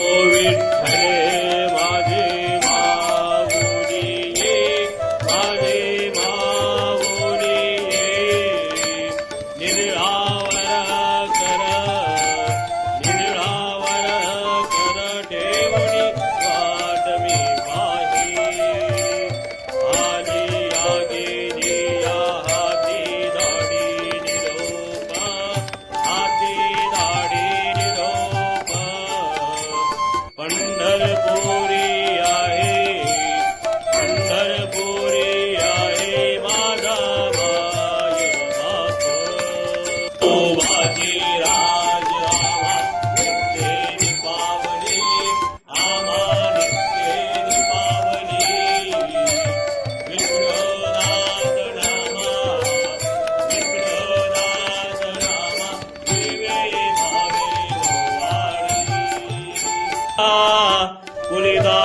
ओ विठ्ठले माझे माऊली ये, माझे माऊली ये. निरावर कर ठेवणी वाट मी पाही. आधी जिया हाती दाढी निरोपा, हाती दाढी निरोपा. पंढरपुरी आहे, पंढरपुरी आहे माझा माय बाप. ओ माझी राज आम्हा नित्य पावली, आम्हा नित्य पावली. विठ्ठलदास नामा, विठ्ठलदास नामा, दिवे भावे वाणी. कुलिदा